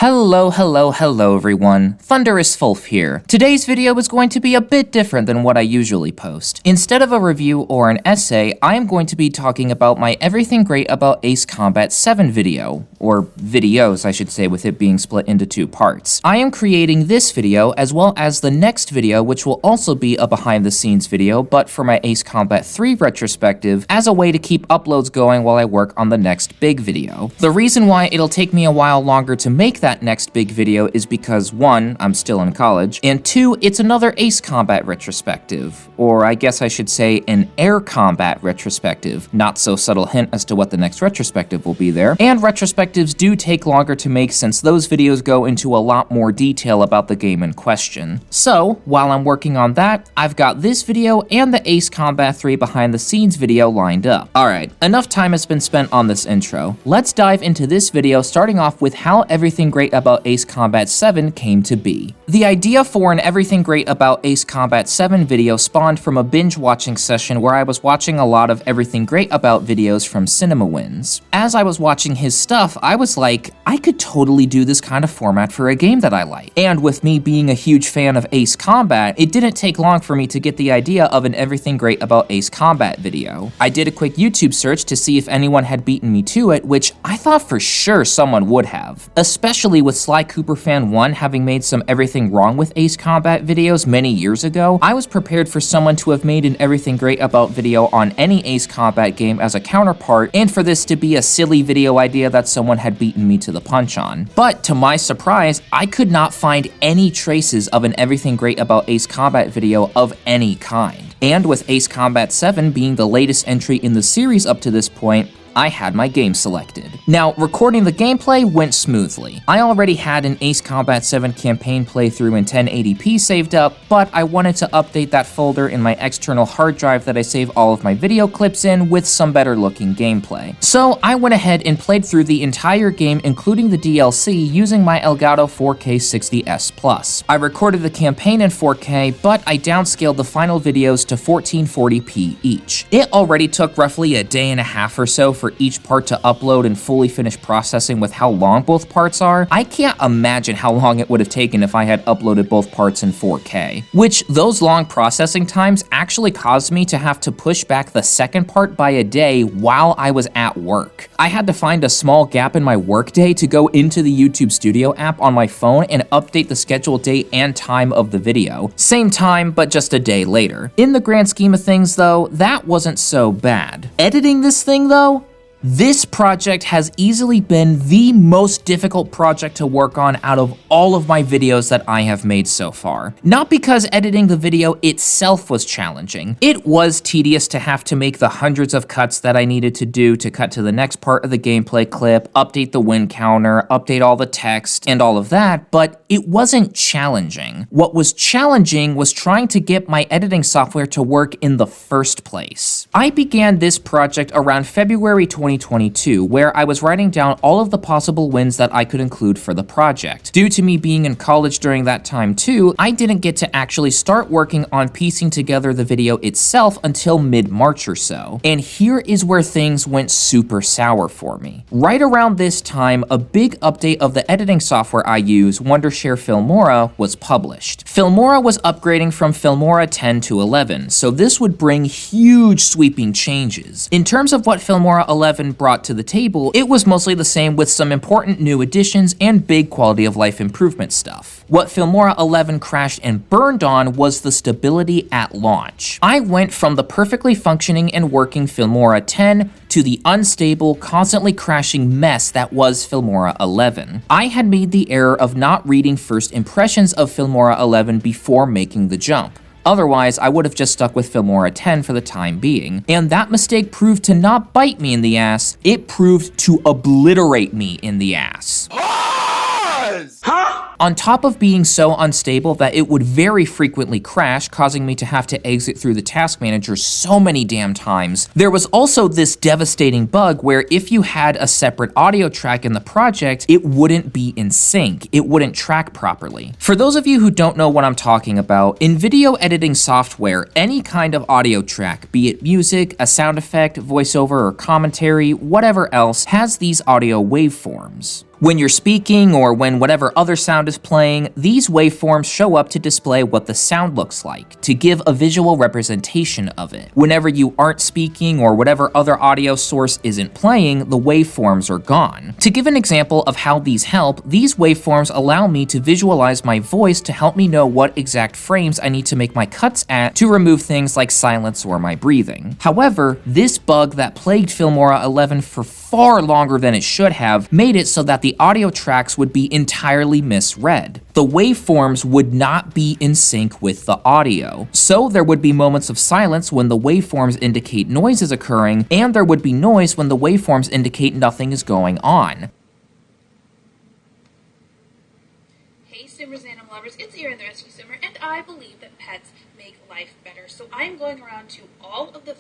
Hello everyone, Thunderous Fulf here. Today's video is going to be a bit different than what I usually post. Instead of a review or an essay, I am going to be talking about my Everything Great About Ace Combat 7 video, or videos I should say, with it being split into two parts. I am creating this video as well as the next video, which will also be a behind the scenes video, but for my Ace Combat 3 retrospective, as a way to keep uploads going while I work on the next big video. The reason why it'll take me a while longer to make that next big video is because 1, I'm still in college, and 2, it's another Ace Combat retrospective, or I guess I should say an Air Combat retrospective. Not so subtle hint as to what the next retrospective will be there. And retrospectives do take longer to make since those videos go into a lot more detail about the game in question. So, while I'm working on that, I've got this video and the Ace Combat 3 behind the scenes video lined up. Alright, enough time has been spent on this intro. Let's dive into this video, starting off with how Everything Great About Ace Combat 7 came to be. The idea for an Everything Great About Ace Combat 7 video spawned from a binge watching session where I was watching a lot of Everything Great About videos from CinemaWins. As I was watching his stuff, I was like, I could totally do this kind of format for a game that I like. And with me being a huge fan of Ace Combat, it didn't take long for me to get the idea of an Everything Great About Ace Combat video. I did a quick YouTube search to see if anyone had beaten me to it, which I thought for sure someone would have. Especially with Sly Cooper Fan 1 having made some Everything Wrong with Ace Combat videos many years ago, I was prepared for someone to have made an Everything Great About video on any Ace Combat game as a counterpart, and for this to be a silly video idea that someone had beaten me to the punch on. But to my surprise, I could not find any traces of an Everything Great About Ace Combat video of any kind. And with Ace Combat 7 being the latest entry in the series up to this point, I had my game selected. Now, recording the gameplay went smoothly. I already had an Ace Combat 7 campaign playthrough in 1080p saved up, but I wanted to update that folder in my external hard drive that I save all of my video clips in with some better looking gameplay. So I went ahead and played through the entire game, including the DLC, using my Elgato 4K 60S Plus. I recorded the campaign in 4K, but I downscaled the final videos to 1440p each. It already took roughly a day and a half or so for each part to upload and fully finish processing with how long both parts are. I can't imagine how long it would have taken if I had uploaded both parts in 4K. Which, those long processing times actually caused me to have to push back the second part by a day while I was at work. I had to find a small gap in my workday to go into the YouTube Studio app on my phone and update the scheduled date and time of the video. Same time, but just a day later. In the grand scheme of things though, that wasn't so bad. Editing this thing though, this project has easily been the most difficult project to work on out of all of my videos that I have made so far. Not because editing the video itself was challenging. It was tedious to have to make the hundreds of cuts that I needed to do to cut to the next part of the gameplay clip, update the win counter, update all the text, and all of that, but it wasn't challenging. What was challenging was trying to get my editing software to work in the first place. I began this project around February 2022, where I was writing down all of the possible wins that I could include for the project. Due to me being in college during that time too, I didn't get to actually start working on piecing together the video itself until mid-March or so. And here is where things went super sour for me. Right around this time, a big update of the editing software I use, Wondershare Filmora, was published. Filmora was upgrading from Filmora 10 to 11, so this would bring huge sweeping changes. In terms of what Filmora 11 brought to the table, it was mostly the same with some important new additions and big quality of life improvement stuff. What Filmora 11 crashed and burned on was the stability at launch. I went from the perfectly functioning and working Filmora 10 to the unstable, constantly crashing mess that was Filmora 11. I had made the error of not reading first impressions of Filmora 11 before making the jump. Otherwise, I would have just stuck with Filmora 10 for the time being, and that mistake proved to not bite me in the ass, it proved to obliterate me in the ass. Huh? On top of being so unstable that it would very frequently crash, causing me to have to exit through the task manager so many damn times, there was also this devastating bug where if you had a separate audio track in the project, it wouldn't be in sync. It wouldn't track properly. For those of you who don't know what I'm talking about, in video editing software, any kind of audio track, be it music, a sound effect, voiceover, or commentary, whatever else, has these audio waveforms. When you're speaking or when whatever other sound is playing, these waveforms show up to display what the sound looks like, to give a visual representation of it. Whenever you aren't speaking or whatever other audio source isn't playing, the waveforms are gone. To give an example of how these help, these waveforms allow me to visualize my voice to help me know what exact frames I need to make my cuts at to remove things like silence or my breathing. However, this bug that plagued Filmora 11 for far longer than it should have made it so that the audio tracks would be entirely misread. The waveforms would not be in sync with the audio. So there would be moments of silence when the waveforms indicate noise is occurring, and there would be noise when the waveforms indicate nothing is going on. Hey Simmers, Animal Lovers, it's Erin the Rescue Simmer, and I believe that pets make life better. So I'm going around to all of the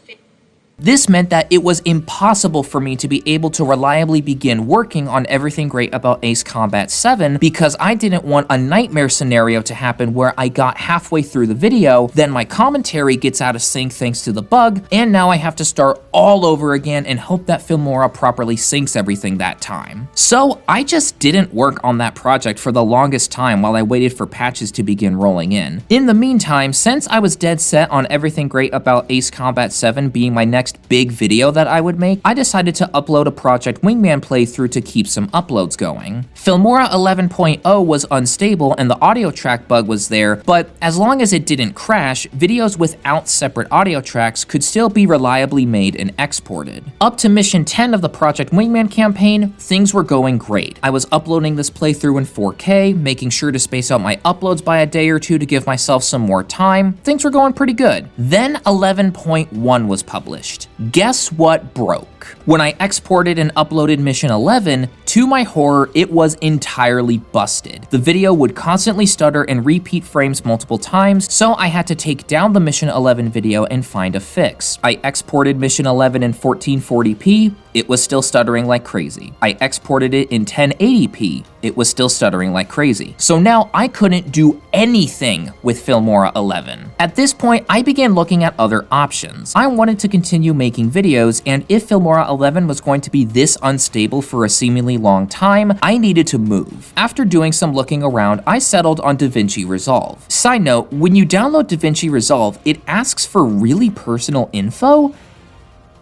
This meant that it was impossible for me to be able to reliably begin working on everything great about Ace Combat 7 because I didn't want a nightmare scenario to happen where I got halfway through the video, then my commentary gets out of sync thanks to the bug, and now I have to start all over again and hope that Filmora properly syncs everything that time. So I just didn't work on that project for the longest time while I waited for patches to begin rolling in. In the meantime, since I was dead set on everything great about Ace Combat 7 being my next big video that I would make, I decided to upload a Project Wingman playthrough to keep some uploads going. Filmora 11.0 was unstable and the audio track bug was there, but as long as it didn't crash, videos without separate audio tracks could still be reliably made and exported. Up to mission 10 of the Project Wingman campaign, things were going great. I was uploading this playthrough in 4K, making sure to space out my uploads by a day or two to give myself some more time. Things were going pretty good. Then 11.1 was published. Guess what broke? When I exported and uploaded Mission 11, to my horror, it was entirely busted. The video would constantly stutter and repeat frames multiple times, so I had to take down the Mission 11 video and find a fix. I exported Mission 11 in 1440p, it was still stuttering like crazy. I exported it in 1080p, it was still stuttering like crazy. So now I couldn't do anything with Filmora 11. At this point, I began looking at other options. I wanted to continue making videos, and if Filmora 11 was going to be this unstable for a seemingly long time, I needed to move. After doing some looking around, I settled on DaVinci Resolve. Side note, when you download DaVinci Resolve, it asks for really personal info?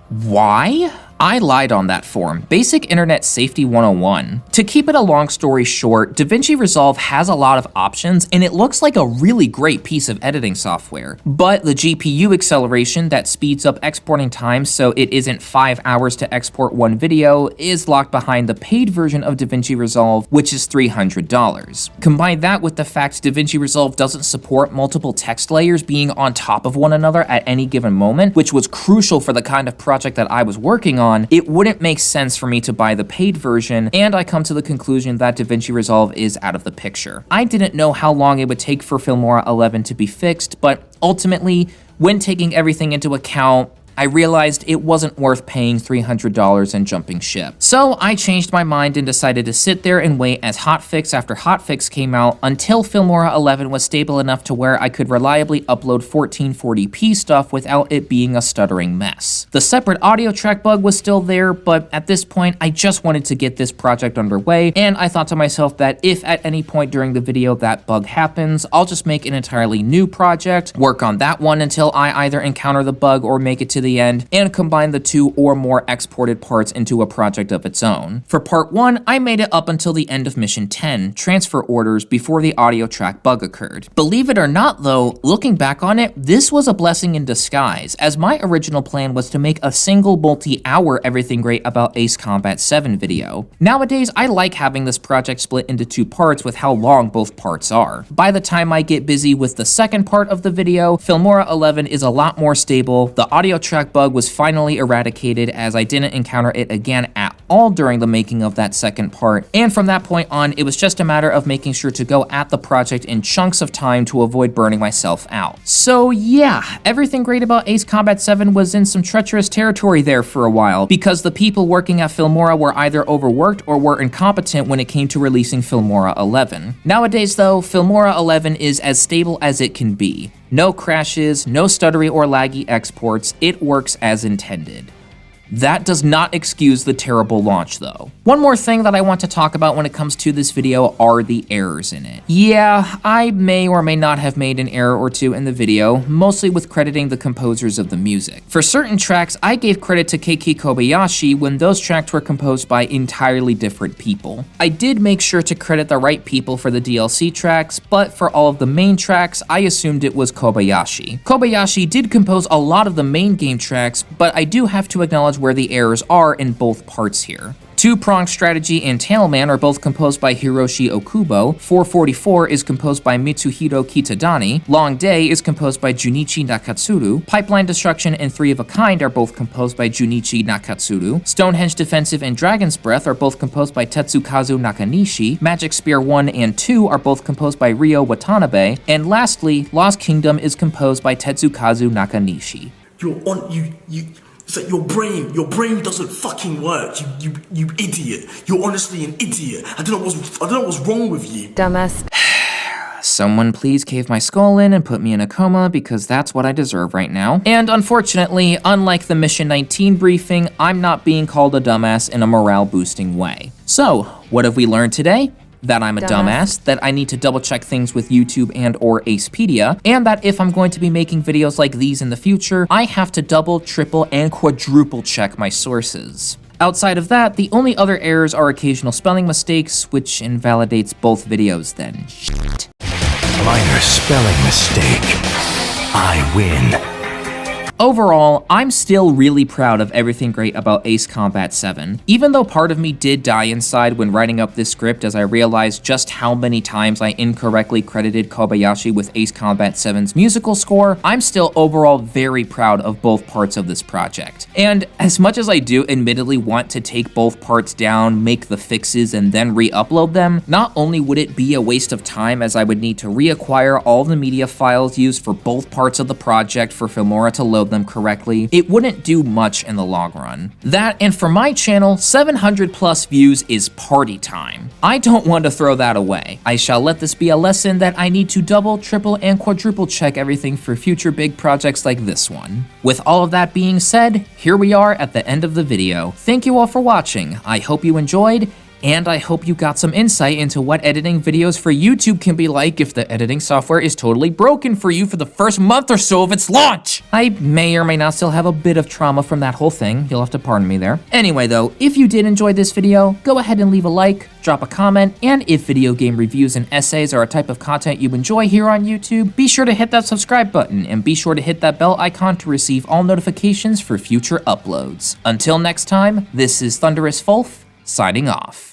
Why? I lied on that form. Basic Internet Safety 101. To keep it a long story short, DaVinci Resolve has a lot of options and it looks like a really great piece of editing software. But the GPU acceleration that speeds up exporting time so it isn't 5 hours to export one video is locked behind the paid version of DaVinci Resolve, which is $300. Combine that with the fact DaVinci Resolve doesn't support multiple text layers being on top of one another at any given moment, which was crucial for the kind of project that I was working on, it wouldn't make sense for me to buy the paid version, and I come to the conclusion that DaVinci Resolve is out of the picture. I didn't know how long it would take for Filmora 11 to be fixed, but ultimately, when taking everything into account, I realized it wasn't worth paying $300 and jumping ship. So I changed my mind and decided to sit there and wait as hotfix after hotfix came out until Filmora 11 was stable enough to where I could reliably upload 1440p stuff without it being a stuttering mess. The separate audio track bug was still there, but at this point I just wanted to get this project underway, and I thought to myself that if at any point during the video that bug happens, I'll just make an entirely new project, work on that one until I either encounter the bug or make it to the end, and combine the 2 or more exported parts into a project of its own. For part 1, I made it up until the end of mission 10, transfer orders, before the audio track bug occurred. Believe it or not though, looking back on it, this was a blessing in disguise, as my original plan was to make a single multi-hour Everything Great About Ace Combat 7 video. Nowadays, I like having this project split into 2 parts with how long both parts are. By the time I get busy with the second part of the video, Filmora 11 is a lot more stable, the audio track bug was finally eradicated as I didn't encounter it again at all during the making of that second part, and from that point on, it was just a matter of making sure to go at the project in chunks of time to avoid burning myself out. So yeah, Everything Great About Ace Combat 7 was in some treacherous territory there for a while, because the people working at Filmora were either overworked or were incompetent when it came to releasing Filmora 11. Nowadays though, Filmora 11 is as stable as it can be. No crashes, no stuttery or laggy exports, it works as intended. That does not excuse the terrible launch though. One more thing that I want to talk about when it comes to this video are the errors in it. Yeah, I may or may not have made an error or two in the video, mostly with crediting the composers of the music. For certain tracks, I gave credit to Keiki Kobayashi when those tracks were composed by entirely different people. I did make sure to credit the right people for the DLC tracks, but for all of the main tracks, I assumed it was Kobayashi. Kobayashi did compose a lot of the main game tracks, but I do have to acknowledge where the errors are in both parts here. Two-Pronged Strategy and Tailman are both composed by Hiroshi Okubo, 444 is composed by Mitsuhiro Kitadani, Long Day is composed by Junichi Nakatsuru, Pipeline Destruction and Three of a Kind are both composed by Junichi Nakatsuru, Stonehenge Defensive and Dragon's Breath are both composed by Tetsukazu Nakanishi, Magic Spear 1 and 2 are both composed by Ryo Watanabe, and lastly, Lost Kingdom is composed by Tetsukazu Nakanishi. It's like your brain doesn't fucking work. You idiot. You're honestly an idiot. I don't know what's wrong with you. Dumbass. Someone please cave my skull in and put me in a coma because that's what I deserve right now. And unfortunately, unlike the Mission 19 briefing, I'm not being called a dumbass in a morale boosting way. So, what have we learned today? That I'm a dumbass, that I need to double check things with YouTube and or Acepedia, and that if I'm going to be making videos like these in the future, I have to double, triple, and quadruple check my sources. Outside of that, the only other errors are occasional spelling mistakes, which invalidates both videos then. Shit. Minor spelling mistake. I win. Overall, I'm still really proud of everything great about Ace Combat 7. Even though part of me did die inside when writing up this script as I realized just how many times I incorrectly credited Kobayashi with Ace Combat 7's musical score, I'm still overall very proud of both parts of this project. And as much as I do admittedly want to take both parts down, make the fixes, and then re-upload them, not only would it be a waste of time as I would need to reacquire all the media files used for both parts of the project for Filmora to load them correctly, it wouldn't do much in the long run. That, and for my channel, 700 plus views is party time. I don't want to throw that away. I shall let this be a lesson that I need to double, triple, and quadruple check everything for future big projects like this one. With all of that being said, here we are at the end of the video. Thank you all for watching. I hope you enjoyed, and I hope you got some insight into what editing videos for YouTube can be like if the editing software is totally broken for you for the first month or so of its launch. I may or may not still have a bit of trauma from that whole thing, you'll have to pardon me there. Anyway though, if you did enjoy this video, go ahead and leave a like, drop a comment, and if video game reviews and essays are a type of content you enjoy here on YouTube, be sure to hit that subscribe button and be sure to hit that bell icon to receive all notifications for future uploads. Until next time, this is Thunderous Fulf, signing off.